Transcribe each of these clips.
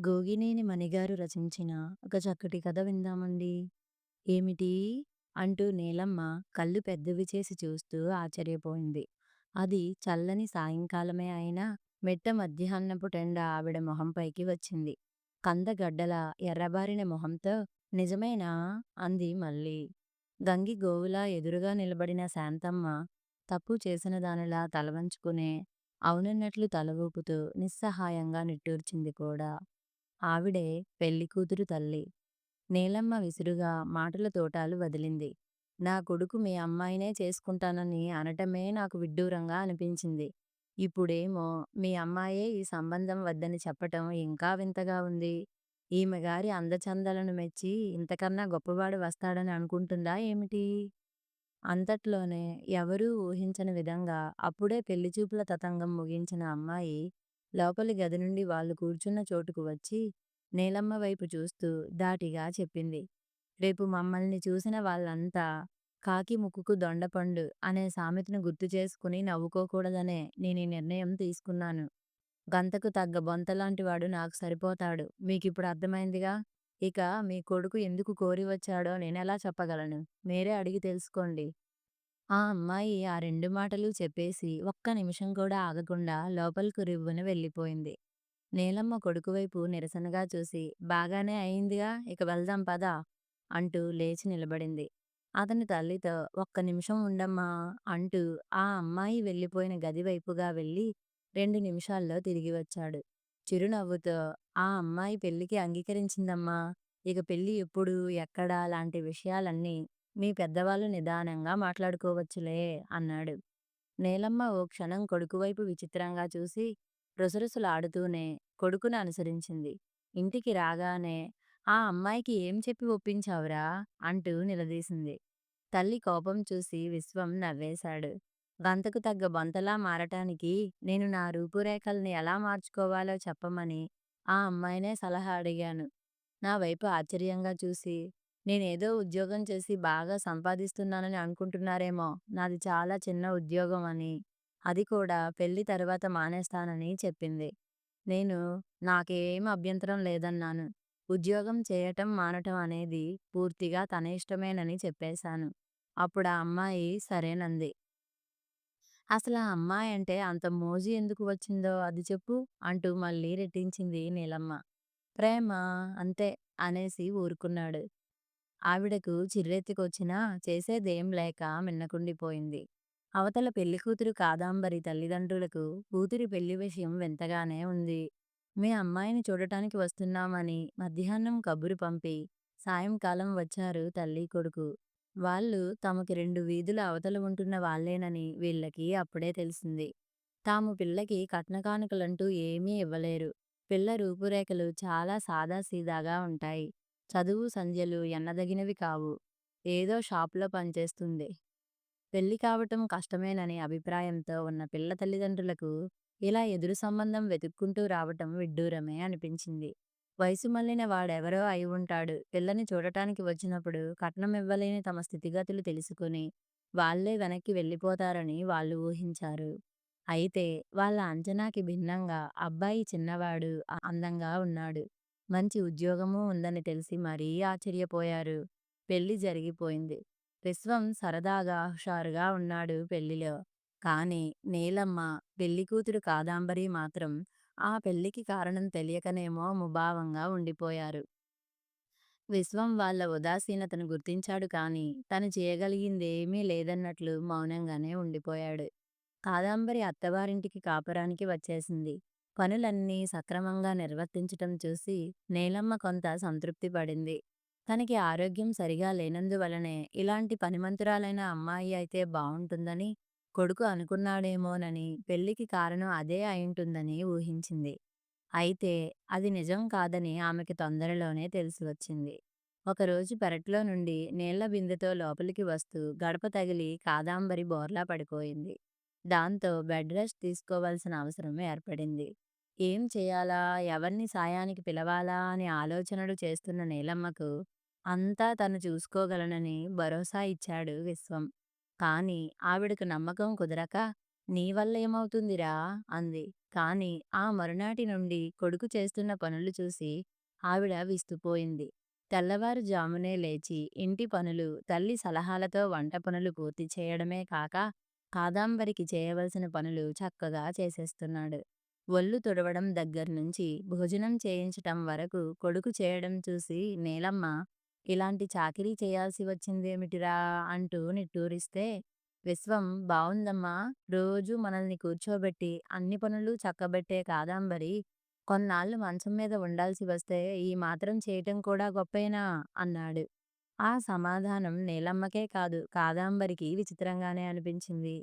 గోగినేని మణిగారు రచించిన ఒక చక్కటి కథ విందామండి. ఏమిటి? అంటూ నీలమ్మ కళ్ళు పెద్దవి చేసి చూస్తూ ఆశ్చర్యపోయింది. అది చల్లని సాయంకాలమే అయినా మిట్ట మధ్యాహ్నపుటెండ ఆవిడ మొహంపైకి వచ్చింది. కందగడ్డల ఎర్రబారిన మొహంతో నిజమేనా? అంది మళ్ళీ. గంగి గోవులా ఎదురుగా నిలబడిన శాంతమ్మ తప్పు చేసిన దానిలా తలవంచుకునే అవునన్నట్లు తల ఊపుతూ నిస్సహాయంగా నిట్టూర్చింది కూడా. ఆవిడే పెళ్ళికూతురు తల్లి. నీలమ్మ విసురుగా మాటల తోటాలు వదిలింది. నా కొడుకు మీ అమ్మాయినే చేసుకుంటానని అనటమే నాకు విడ్డూరంగా అనిపించింది. ఇప్పుడేమో మీ అమ్మాయే ఈ సంబంధం వద్దని చెప్పటం ఇంకా వింతగా ఉంది. ఈమె గారి అందచందాలను మెచ్చి ఇంతకన్నా గొప్పవాడు వస్తాడని అనుకుంటుందా ఏమిటి? అంతట్లోనే ఎవరూ ఊహించని విధంగా అప్పుడే పెళ్లిచూపుల తతంగం ముగించిన అమ్మాయి లోపలి గది నుండి వాళ్ళు కూర్చున్న చోటుకు వచ్చి నీలమ్మ వైపు చూస్తూ ధాటిగా చెప్పింది. రేపు మమ్మల్ని చూసిన వాళ్ళంతా కాకి ముక్కుకు దొండపండు అనే సామెతను గుర్తు చేసుకుని నవ్వుకోకూడదనే నేనీ నిర్ణయం తీసుకున్నాను. గంతకు తగ్గ బొంతలాంటి వాడు నాకు సరిపోతాడు. మీకిప్పుడు అర్థమైందిగా. ఇక మీ కొడుకు ఎందుకు కోరి వచ్చాడో నేనెలా చెప్పగలను? మీరే అడిగి తెలుసుకోండి. ఆ అమ్మాయి ఆ 2 మాటలు చెప్పేసి ఒక్క నిమిషం కూడా ఆగకుండా లోపలకు రివ్వున వెళ్ళిపోయింది. నీలమ్మ కొడుకు వైపు నిరసనగా చూసి, బాగానే అయిందిగా, ఇక వెళ్దాం పద అంటూ లేచి నిలబడింది. అతని తల్లితో ఒక్క నిమిషం ఉండమ్మా అంటూ ఆ అమ్మాయి వెళ్ళిపోయిన గది వైపుగా వెళ్ళి 2 నిమిషాల్లో తిరిగి వచ్చాడు. చిరునవ్వుతో ఆ అమ్మాయి పెళ్లికి అంగీకరించిందమ్మా. ఇక పెళ్లి ఎప్పుడు, ఎక్కడ లాంటి విషయాలన్నీ మీ పెద్దవాళ్ళు నిదానంగా మాట్లాడుకోవచ్చులే అన్నాడు. నీలమ్మ ఓ క్షణం కొడుకువైపు విచిత్రంగా చూసి రుసరుసలాడుతూనే కొడుకును అనుసరించింది. ఇంటికి రాగానే ఆ అమ్మాయికి ఏం చెప్పి ఒప్పించావురా అంటూ నిలదీసింది. తల్లి కోపం చూసి విశ్వం నవ్వేశాడు. గంతకు తగ్గ బొంతలా మారటానికి నేను నా రూపురేఖల్ని ఎలా మార్చుకోవాలో చెప్పమని ఆ అమ్మాయినే సలహా అడిగాను. నా వైపు ఆశ్చర్యంగా చూసి, నేనేదో ఉద్యోగం చేసి బాగా సంపాదిస్తున్నానని అనుకుంటున్నారేమో. నాది చాలా చిన్న ఉద్యోగం అని, అది కూడా పెళ్లి తర్వాత మానేస్తానని చెప్పింది. నేను నాకేం అభ్యంతరం లేదన్నాను. ఉద్యోగం చేయటం మానటం అనేది పూర్తిగా తన ఇష్టమేనని చెప్పేశాను. అప్పుడా అమ్మాయి సరేనంది. అసలా అమ్మాయంటే అంత మోజు ఎందుకు వచ్చిందో అది చెప్పు అంటూ మళ్ళీ రెట్టించింది నీలమ్మ. ప్రేమ అంతే అనేసి ఊరుకున్నాడు. ఆవిడకు చిర్రెత్తుకొచ్చినా చేసేదేం లేక మిన్నకుండిపోయింది. అవతల పెళ్లికూతురు కాదాంబరి తల్లిదండ్రులకు కూతురి పెళ్లి విషయం వింతగానే ఉంది. మీ అమ్మాయిని చూడటానికి వస్తున్నామని మధ్యాహ్నం కబురు పంపి సాయంకాలం వచ్చారు తల్లి కొడుకు. వాళ్ళు తమకి 2 వీధుల అవతల ఉంటున్న వాళ్ళేనని వీళ్ళకి అప్పుడే తెలిసింది. తాము పిల్లకి కట్నకానుకలంటూ ఏమీ ఇవ్వలేరు. పిల్ల రూపురేఖలు చాలా సాదాసీదాగా ఉంటాయి. చదువు సంధ్యలు ఎన్నదగినవి కావు. ఏదో షాపులో పనిచేస్తుంది. పెళ్లి కావటం కష్టమేననే అభిప్రాయంతో ఉన్న పిల్ల తల్లిదండ్రులకు ఇలా ఎదురు సంబంధం వెతుక్కుంటూ రావటం విడ్డూరమే అనిపించింది. వయసు మళ్ళిన వాడెవరో అయి ఉంటాడు. పిల్లని చూడటానికి వచ్చినప్పుడు కట్నం ఇవ్వలేని తమ స్థితిగతులు తెలుసుకుని వాళ్ళే వెనక్కి వెళ్ళిపోతారని వాళ్ళు ఊహించారు. అయితే వాళ్ళ అంచనాకి భిన్నంగా అబ్బాయి చిన్నవాడు, అందంగా ఉన్నాడు. మంచి ఉద్యోగమూ ఉందని తెలిసి మరీ ఆశ్చర్యపోయారు. పెళ్లి జరిగిపోయింది. విశ్వం సరదాగా, హుషారుగా ఉన్నాడు పెళ్లిలో. కానీ నీలమ్మ, పెళ్లికూతురు కాదాంబరి మాత్రం ఆ పెళ్లికి కారణం తెలియకనేమో ముభావంగా ఉండిపోయారు. విశ్వం వాళ్ళ ఉదాసీనతను గుర్తించాడు కానీ, తను చేయగలిగిందేమీ లేదన్నట్లు మౌనంగానే ఉండిపోయాడు. కాదంబరి అత్తవారింటికి కాపురానికి వచ్చేసింది. పనులన్నీ సక్రమంగా నిర్వర్తించటం చూసి నీలమ్మ కొంత సంతృప్తి పడింది. తనకి ఆరోగ్యం సరిగా లేనందువలనే ఇలాంటి పనిమంతురాలైన అమ్మాయి అయితే బావుంటుందని కొడుకు అనుకున్నాడేమోనని, పెళ్లికి కారణం అదే అయుంటుందని ఊహించింది. అయితే అది నిజం కాదని ఆమెకి తొందరలోనే తెలిసి వచ్చింది. ఒకరోజు పెరట్లో నుండి నీళ్ల బిందెతో లోపలికి వస్తూ గడప తగిలి కాదాంబరి బోర్లా పడిపోయింది. దాంతో బెడ్ రెస్ట్ తీసుకోవాల్సిన అవసరం ఏర్పడింది. ఏం చేయాలా? ఎవర్ని సాయానికి పిలవాలా అని ఆలోచనలు చేస్తున్న నీలమ్మకు అంతా తను చూసుకోగలనని భరోసా ఇచ్చాడు విశ్వం. కానీ ఆవిడకు నమ్మకం కుదరక నీ వల్ల ఏమవుతుందిరా అంది. కాని ఆ మరునాటి నుండి కొడుకు చేస్తున్న పనులు చూసి ఆవిడ విస్తుపోయింది. తెల్లవారుజామునే లేచి ఇంటి పనులు, తల్లి సలహాలతో వంట పనులు పూర్తి చేయడమే కాక, కాదంబరికి చేయవలసిన పనులు చక్కగా చేసేస్తున్నాడు. ఒళ్ళు తుడవడం దగ్గర్నుంచి భోజనం చేయించటం వరకు కొడుకు చేయడం చూసి నీలమ్మ ఇలాంటి చాకిరీ చేయాల్సి వచ్చిందేమిటిరా అంటూ నిట్టూరిస్తే, విశ్వం బావుందమ్మా! రోజూ మనల్ని కూర్చోబెట్టి అన్ని పనులు చక్కబెట్టే కాదంబరి కొన్నాళ్ళు మంచం మీద ఉండాల్సి వస్తే ఈ మాత్రం చేయటం కూడా గొప్పేనా? అన్నాడు. ఆ సమాధానం నీలమ్మకే కాదు కాదంబరికి విచిత్రంగానే అనిపించింది.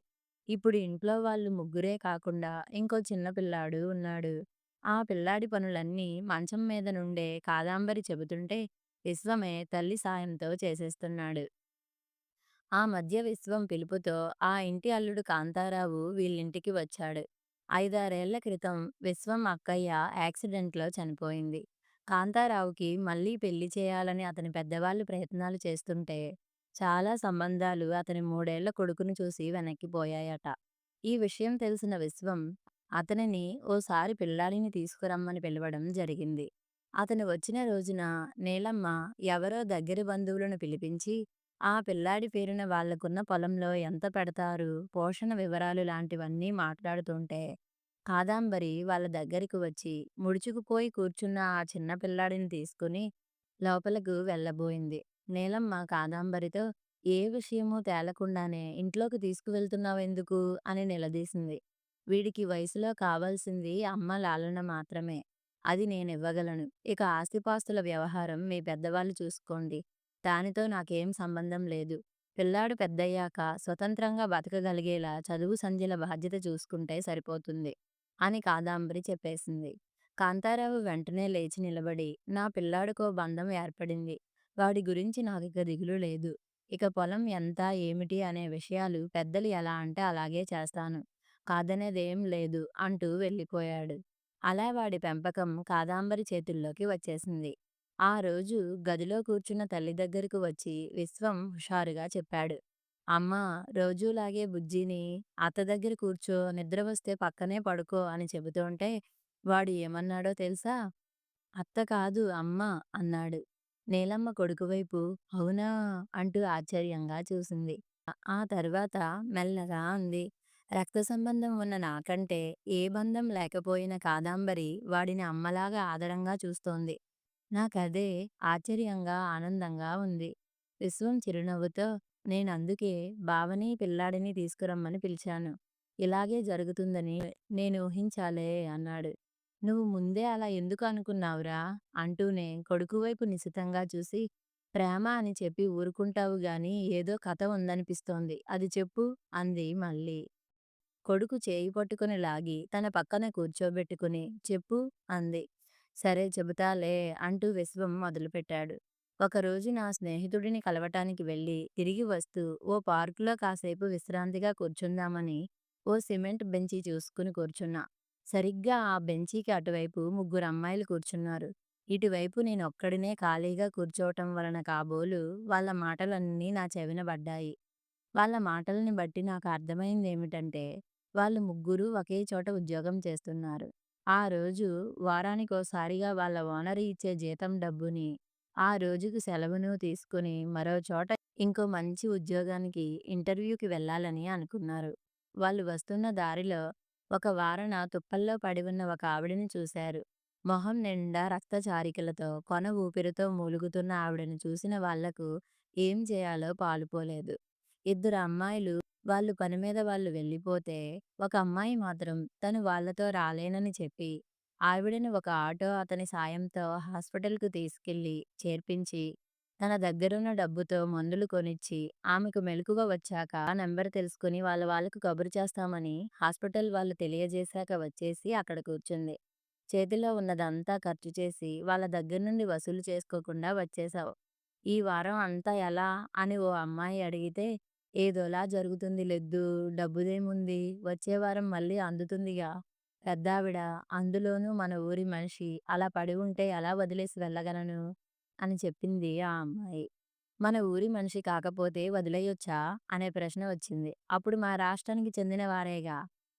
ఇప్పుడు ఇంట్లో వాళ్ళు ముగ్గురే కాకుండా ఇంకో చిన్న పిల్లాడు ఉన్నాడు. ఆ పిల్లాడి పనులన్నీ మంచం మీద నుండే కాదంబరి చెబుతుంటే విశ్వమే తల్లి సాయంతో చేసేస్తున్నాడు. ఆ మధ్య విశ్వం పిలుపుతో ఆ ఇంటి అల్లుడు కాంతారావు వీళ్ళింటికి వచ్చాడు. 5, 6 ఏళ్ల క్రితం విశ్వం అక్కయ్య యాక్సిడెంట్లో చనిపోయింది. కాంతారావుకి మళ్ళీ పెళ్లి చేయాలని అతని పెద్దవాళ్ళు ప్రయత్నాలు చేస్తుంటే, చాలా సంబంధాలు అతని 3 ఏళ్ల కొడుకును చూసి వెనక్కిపోయాయట. ఈ విషయం తెలిసిన విశ్వం అతనిని ఓసారి పిల్లాడిని తీసుకురమ్మని పిలవడం జరిగింది. అతను వచ్చిన రోజున నీలమ్మ ఎవరో దగ్గరి బంధువులను పిలిపించి ఆ పిల్లాడి పేరున వాళ్ళకున్న పొలంలో ఎంత పెడతారు, పోషణ వివరాలు లాంటివన్నీ మాట్లాడుతుంటే, కాదంబరి వాళ్ళ దగ్గరికి వచ్చి ముడుచుకుపోయి కూర్చున్న ఆ చిన్న పిల్లాడిని తీసుకుని లోపలకు వెళ్ళబోయింది. నీలమ్మ కాదంబరితో ఏ విషయమూ తేలకుండానే ఇంట్లోకి తీసుకువెళ్తున్నావెందుకు అని నిలదీసింది. వీడికి వయసులో కావాల్సింది అమ్మ లాలన మాత్రమే. అది నేనివ్వగలను. ఇక ఆస్తిపాస్తుల వ్యవహారం మీ పెద్దవాళ్ళు చూసుకోండి. దానితో నాకేం సంబంధం లేదు. పిల్లాడు పెద్దయ్యాక స్వతంత్రంగా బతకగలిగేలా చదువు సంధ్యల బాధ్యత చూసుకుంటే సరిపోతుంది అని కాదంబరి చెప్పేసింది. కాంతారావు వెంటనే లేచి నిలబడి, నా పిల్లాడికో బంధం ఏర్పడింది. వాడి గురించి నాకిక దిగులు లేదు. ఇక పొలం ఎంత ఏమిటి అనే విషయాలు పెద్దలు ఎలా అంటే అలాగే చేస్తాను. కాదనేదేం లేదు అంటూ వెళ్ళిపోయాడు. అలా వాడి పెంపకం కాదంబరి చేతుల్లోకి వచ్చేసింది. ఆ రోజు గదిలో కూర్చున్న తల్లి దగ్గరకు వచ్చి విశ్వం హుషారుగా చెప్పాడు. అమ్మా, రోజూలాగే బుజ్జిని అత్త దగ్గర కూర్చో, నిద్ర వస్తే పక్కనే పడుకో అని చెబుతుంటే వాడు ఏమన్నాడో తెలుసా? అత్త కాదు అమ్మ అన్నాడు. నీలమ్మ కొడుకు వైపు అవునా అంటూ ఆశ్చర్యంగా చూసింది. ఆ తర్వాత మెల్లగా అంది. రక్త సంబంధం ఉన్న నాకంటే ఏ బంధం లేకపోయిన కాదంబరి వాడిని అమ్మలాగా ఆదరంగా చూస్తోంది. నాకదే ఆశ్చర్యంగా, ఆనందంగా ఉంది. విశ్వం చిరునవ్వుతో నేనందుకే బావని, పిల్లాడిని తీసుకురమ్మని పిలిచాను. ఇలాగే జరుగుతుందని నేను ఊహించాలే అన్నాడు. నువ్వు ముందే అలా ఎందుకు అనుకున్నావురా? అంటూనే కొడుకు వైపు నిశితంగా చూసి ప్రేమ అని చెప్పి ఊరుకుంటావు గాని ఏదో కథ ఉందనిపిస్తోంది. అది చెప్పు అంది మళ్ళీ. కొడుకు చేయి పట్టుకుని లాగి తన పక్కన కూర్చోబెట్టుకుని చెప్పు అంది. సరే చెబుతాలే అంటూ విశ్వం మొదలుపెట్టాడు. ఒకరోజు నా స్నేహితుడిని కలవటానికి వెళ్ళి తిరిగి వస్తూ ఓ పార్కులో కాసేపు విశ్రాంతిగా కూర్చుందామని ఓ సిమెంట్ బెంచీ చూసుకుని కూర్చున్నా. సరిగ్గా ఆ బెంచీకి అటువైపు 3 అమ్మాయిలు కూర్చున్నారు. ఇటువైపు నేనొక్కడినే ఖాళీగా కూర్చోవటం వలన కాబోలు వాళ్ళ మాటలన్నీ నా చెవిన పడ్డాయి. వాళ్ళ మాటల్ని బట్టి నాకు అర్థమైందేమిటంటే, వాళ్ళు ముగ్గురూ ఒకే చోట ఉద్యోగం చేస్తున్నారు. ఆ రోజు వారానికోసారిగా వాళ్ళ ఓనరు ఇచ్చే జీతం డబ్బుని, ఆ రోజుకి సెలవును తీసుకుని మరో చోట ఇంకో మంచి ఉద్యోగానికి ఇంటర్వ్యూకి వెళ్ళాలని అనుకున్నారు. వాళ్ళు వస్తున్న దారిలో ఒక వారన తుప్పల్లో పడి ఉన్న ఒక ఆవిడని చూశారు. మొహం నిండా రక్తచారికలతో, కొన ఊపిరితో మూలుగుతున్న ఆవిడని చూసిన వాళ్లకు ఏం చేయాలో పాలుపోలేదు. ఇద్దరు అమ్మాయిలు వాళ్ళు పని మీద వాళ్ళు వెళ్ళిపోతే, ఒక అమ్మాయి మాత్రం తను వాళ్ళతో రాలేనని చెప్పి, ఆవిడని ఒక ఆటో అతని సాయంతో హాస్పిటల్‌కు తీసుకెళ్ళి చేర్పించి, తన దగ్గరున్న డబ్బుతో మందులు కొనిచ్చి, ఆమెకు మెలకువ వచ్చాక ఆ నంబర్ తెలుసుకొని వాళ్ళకు కబురు చేస్తామని హాస్పిటల్ వాళ్ళు తెలియజేశాక వచ్చేసి అక్కడ కూర్చుంది. చేతిలో ఉన్నదంతా ఖర్చు చేసి వాళ్ళ దగ్గర నుండి వసూలు చేసుకోకుండా వచ్చేశావు. ఈ వారం అంతా ఎలా అని ఓ అమ్మాయి అడిగితే, ఏదోలా జరుగుతుంది లెద్దూ, డబ్బుదేముంది వచ్చే వారం మళ్ళీ అందుతుందిగా. పెద్దావిడ, అందులోనూ మన ఊరి మనిషి అలా పడి ఉంటే ఎలా వదిలేసి వెళ్ళగలను అని చెప్పింది ఆ అమ్మాయి. మన ఊరి మనిషి కాకపోతే వదిలేయొచ్చా అనే ప్రశ్న వచ్చింది. అప్పుడు మా రాష్ట్రానికి చెందిన వారేగా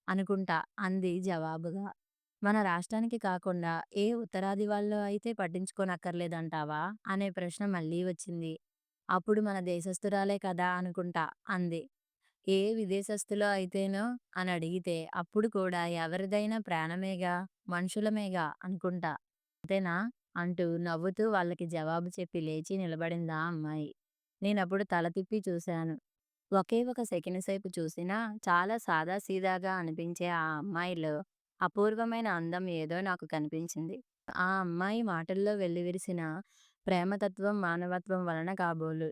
అనుకుంటా అంది జవాబుగా. మన రాష్ట్రానికి కాకుండా ఏ ఉత్తరాది వాళ్ళు అయితే పట్టించుకోనక్కర్లేదంటావా? అనే ప్రశ్న మళ్ళీ వచ్చింది. అప్పుడు మన దేశస్తురాలే కదా అనుకుంటా అంది. ఏ విదేశస్తులో అయితేనో అనడిగితే అప్పుడు కూడా ఎవరిదైనా ప్రాణమేగా, మనుషులమేగా అనుకుంటా. అంతేనా? అంటూ నవ్వుతూ వాళ్ళకి జవాబు చెప్పి లేచి నిలబడిందా అమ్మాయి. నేనప్పుడు తల తిప్పి చూశాను. ఒకే ఒక సెకను సేపు చూసినా చాలా సాదాసీదాగా అనిపించే ఆ అమ్మాయిలో అపూర్వమైన అందం ఏదో నాకు కనిపించింది. ఆ అమ్మాయి మాటల్లో వెల్లివిరిసిన ప్రేమతత్వం, మానవత్వం వలన కాబోలు.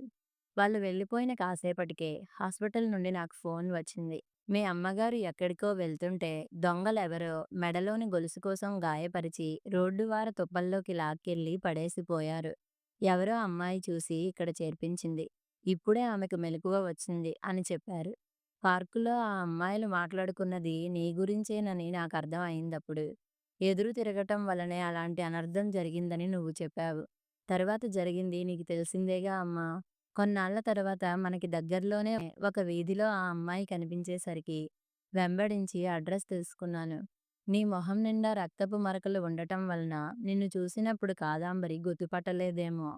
వాళ్ళు వెళ్ళిపోయిన కాసేపటికే హాస్పిటల్ నుండి నాకు ఫోన్ వచ్చింది. మీ అమ్మగారు ఎక్కడికో వెళ్తుంటే దొంగలెవరో మెడలోని గొలుసు కోసం గాయపరిచి రోడ్డువార తుప్పల్లోకి లాక్కెళ్ళి పడేసిపోయారు. ఎవరో అమ్మాయి చూసి ఇక్కడ చేర్పించింది. ఇప్పుడే ఆమెకు మెలకువ వచ్చింది అని చెప్పారు. పార్కులో ఆ అమ్మాయిలు మాట్లాడుకున్నది నీ గురించేనని నాకర్థం అయిందప్పుడు. ఎదురు తిరగటం వల్లనే అలాంటి అనర్థం జరిగిందని నువ్వు చెప్పావు. తరువాత జరిగింది నీకు తెలిసిందేగా అమ్మా! కొన్నాళ్ళ తర్వాత మనకి దగ్గరలోనే ఒక వీధిలో ఆ అమ్మాయి కనిపించేసరికి వెంబడించి అడ్రస్ తెలుసుకున్నాను. నీ మొహం నిండా రక్తపు మరకలు ఉండటం వలన నిన్ను చూసినప్పుడు కాదంబరి గుర్తుపట్టలేదేమో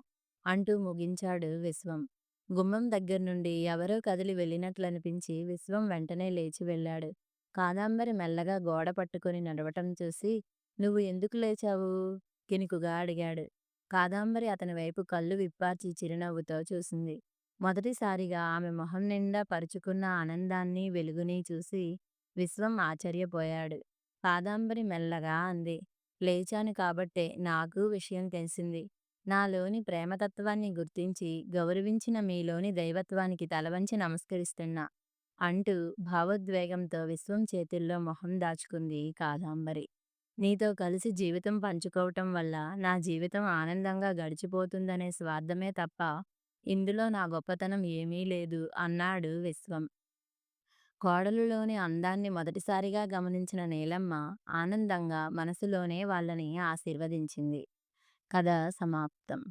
అంటూ ముగించాడు విశ్వం. గుమ్మం దగ్గర నుండి ఎవరో కదిలి వెళ్ళినట్లనిపించి విశ్వం వెంటనే లేచి వెళ్ళాడు. కాదంబరి మెల్లగా గోడ పట్టుకొని నడవటం చూసి, నువ్వు ఎందుకు లేచావు? కినుకుగా అడిగాడు. కాదంబరి అతని వైపు కళ్ళు విప్పార్చి చిరునవ్వుతో చూసింది. మొదటిసారిగా ఆమె మొహం నిండా పరుచుకున్న ఆనందాన్ని, వెలుగుని చూసి విశ్వం ఆశ్చర్యపోయాడు. కాదంబరి మెల్లగా అంది. లేచాను కాబట్టే నాకూ విషయం తెలిసింది. నాలోని ప్రేమతత్వాన్ని గుర్తించి, గౌరవించిన మీలోని దైవత్వానికి తలవంచి నమస్కరిస్తున్నా అంటూ భావోద్వేగంతో విశ్వం చేతుల్లో మొహం దాచుకుంది కాదంబరి. నీతో కలిసి జీవితం పంచుకోవటం వల్ల నా జీవితం ఆనందంగా గడిచిపోతుందనే స్వార్థమే తప్ప ఇందులో నా గొప్పతనం ఏమీ లేదు అన్నాడు విశ్వం. కోడలులోని అందాన్ని మొదటిసారిగా గమనించిన నీలమ్మ ఆనందంగా మనసులోనే వాళ్ళని ఆశీర్వదించింది. కథ సమాప్తం.